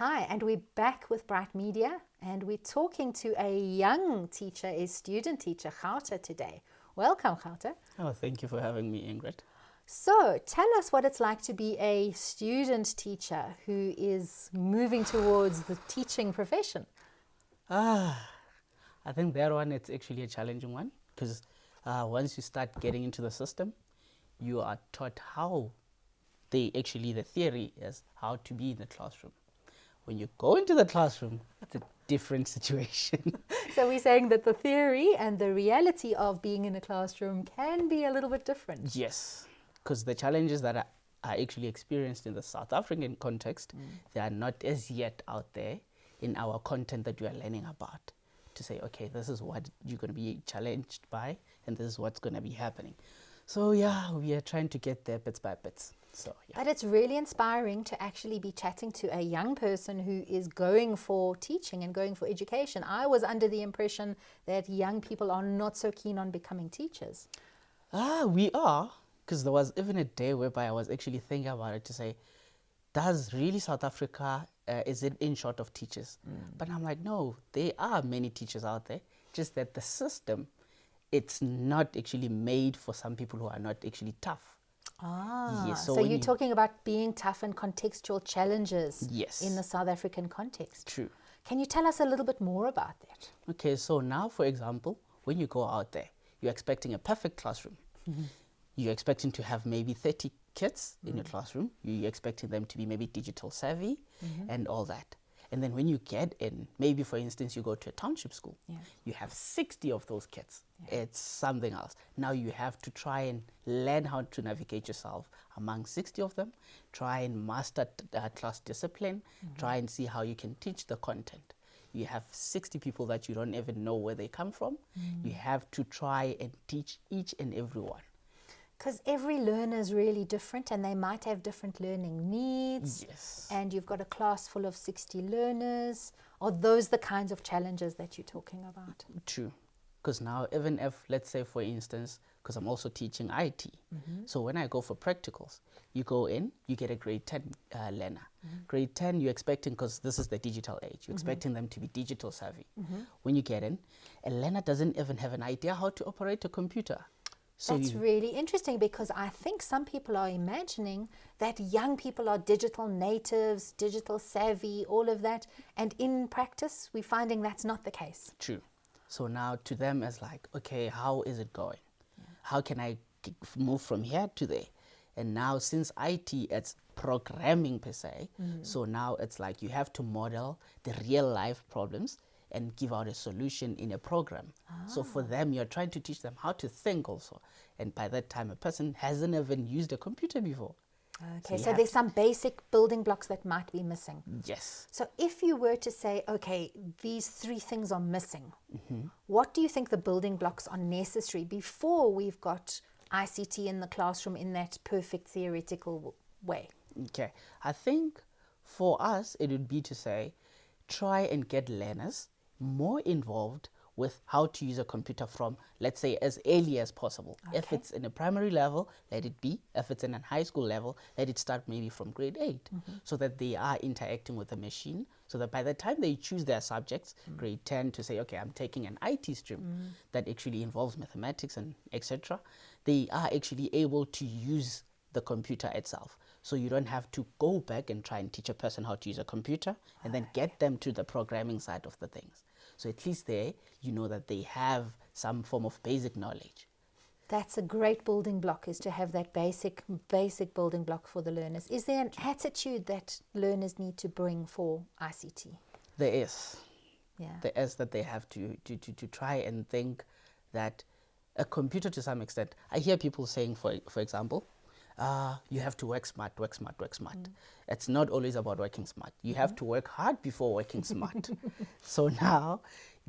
Hi, and we're back with BrightMedia, and we're talking to a young teacher, a student teacher, Gauta, today. Welcome, Gauta. Oh, thank you for having me, Ingrid. So, tell us what it's like to be a student teacher who is moving towards the teaching profession. I think that one, it's actually a challenging one because once you start getting into the system, you are taught how the theory is how to be in the classroom. When you go into the classroom, it's a different situation. So we're saying that the theory and the reality of being in a classroom can be a little bit different. Yes, because the challenges that are actually experienced in the South African context, they are not as yet out there in our content that we are learning about. To say, okay, this is what you're going to be challenged by, and this is what's going to be happening. So yeah, we are trying to get there bits by bits. So yeah. But it's really inspiring to actually be chatting to a young person who is going for teaching and going for education. I was under the impression that young people are not so keen on becoming teachers. We are, because there was even a day whereby I was actually thinking about it to say, does really South Africa, is it in short of teachers? But I'm like, no, there are many teachers out there, just that the system, it's not actually made for some people who are not actually tough. Yes, so you're talking about being tough and contextual challenges in the South African context. True. Can you tell us a little bit more about that? Okay, so now, for example, when you go out there, you're expecting a perfect classroom. You're expecting to have maybe 30 kids in your classroom. You're expecting them to be maybe digital savvy and all that. And then when you get in, maybe for instance, you go to a township school, you have 60 of those kids. It's something else. Now you have to try and learn how to navigate yourself among 60 of them, try and master class discipline, try and see how you can teach the content. You have 60 people that you don't even know where they come from. You have to try and teach each and every one. Because every learner is really different and they might have different learning needs. Yes. And you've got a class full of 60 learners. Are those the kinds of challenges that you're talking about? True. Because now, even if, let's say, for instance, because I'm also teaching IT, so when I go for practicals, you go in, you get a grade 10 learner. Grade 10, you're expecting, because this is the digital age, you're expecting them to be digital savvy. When you get in, a learner doesn't even have an idea how to operate a computer. So that's really interesting, because I think some people are imagining that young people are digital natives, digital savvy, all of that. And in practice, we're finding that's not the case. True. So now to them it's like, okay, how is it going? How can I move from here to there? And now since IT, it's programming per se, so now it's like you have to model the real life problems and give out a solution in a program. So for them, you're trying to teach them how to think also. And by that time, a person hasn't even used a computer before. Okay, so there's some basic building blocks that might be missing. Yes. So if you were to say, okay, these three things are missing, what do you think the building blocks are necessary before we've got ICT in the classroom in that perfect theoretical way? Okay, I think for us, it would be to say, try and get learners more involved with how to use a computer from, let's say, as early as possible. Okay. If it's in a primary level, let it be. If it's in a high school level, let it start maybe from grade 8, so that they are interacting with the machine, so that by the time they choose their subjects, grade 10, to say, okay, I'm taking an IT stream that actually involves mathematics and etc., they are actually able to use the computer itself. So you don't have to go back and try and teach a person how to use a computer and then get them to the programming side of the things. So at least there, you know that they have some form of basic knowledge. That's a great building block, is to have that basic building block for the learners. Is there an attitude that learners need to bring for ICT? There is. Yeah. There is, that they have to try and think that a computer, to some extent, I hear people saying, for example, you have to work smart, work smart, work smart. It's not always about working smart. You have to work hard before working smart. So now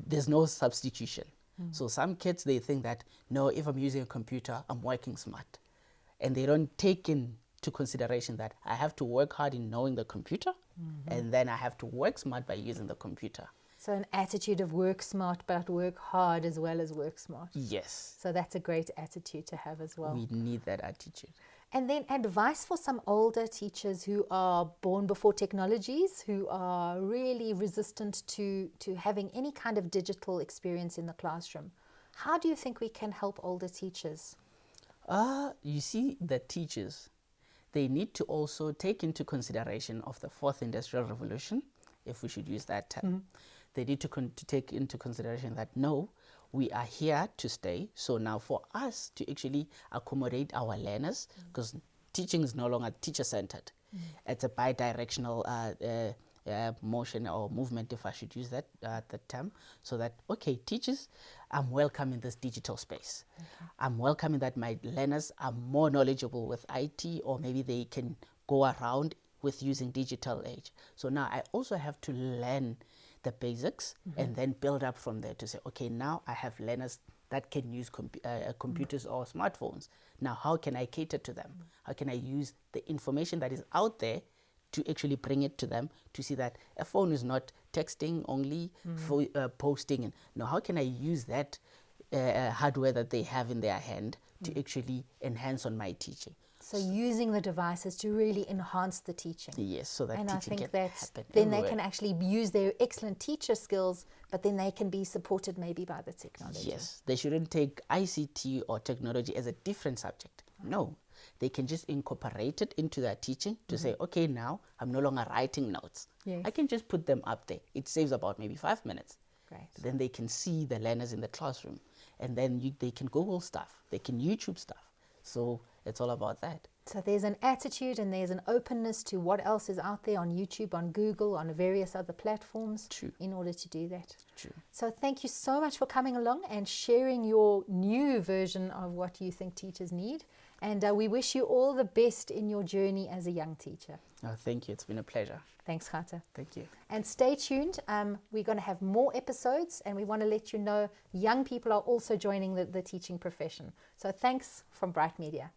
there's no substitution. So some kids, they think that, no, if I'm using a computer, I'm working smart. And they don't take into consideration that I have to work hard in knowing the computer, and then I have to work smart by using the computer. So an attitude of work smart, but work hard as well as work smart. Yes. So that's a great attitude to have as well. We need that attitude. And then advice for some older teachers who are born before technologies, who are really resistant to having any kind of digital experience in the classroom. How do you think we can help older teachers? You see, the teachers, they need to also take into consideration of the fourth industrial revolution, if we should use that term. They need to take into consideration that, no, we are here to stay. So now for us to actually accommodate our learners, because teaching is no longer teacher-centered. It's a bi-directional motion or movement, if I should use that term, so that, okay, teachers, I'm welcome in this digital space. I'm welcoming that my learners are more knowledgeable with IT, or maybe they can go around with using digital age. So now I also have to learn the basics and then build up from there to say, okay, now I have learners that can use computers or smartphones. Now, how can I cater to them? How can I use the information that is out there to actually bring it to them, to see that a phone is not texting only, for posting. Now, how can I use that hardware that they have in their hand to actually enhance on my teaching? So using the devices to really enhance the teaching. Yes, so that and teaching I think can that happen then everywhere. they can actually use their excellent teacher skills, but then they can be supported maybe by the technology. Yes, they shouldn't take ICT or technology as a different subject. No, they can just incorporate it into their teaching to say, okay, now I'm no longer writing notes. Yes. I can just put them up there. It saves about maybe 5 minutes. Great. Then they can see the learners in the classroom, and then they can Google stuff, they can YouTube stuff. So it's all about that. So there's an attitude and there's an openness to what else is out there on YouTube, on Google, on various other platforms. True. In order to do that. True. So thank you so much for coming along and sharing your new version of what you think teachers need. And we wish you all the best in your journey as a young teacher. Oh, thank you. It's been a pleasure. Thanks, Gata. Thank you. And stay tuned. We're going to have more episodes, and we want to let you know young people are also joining the teaching profession. So thanks from BrightMedia.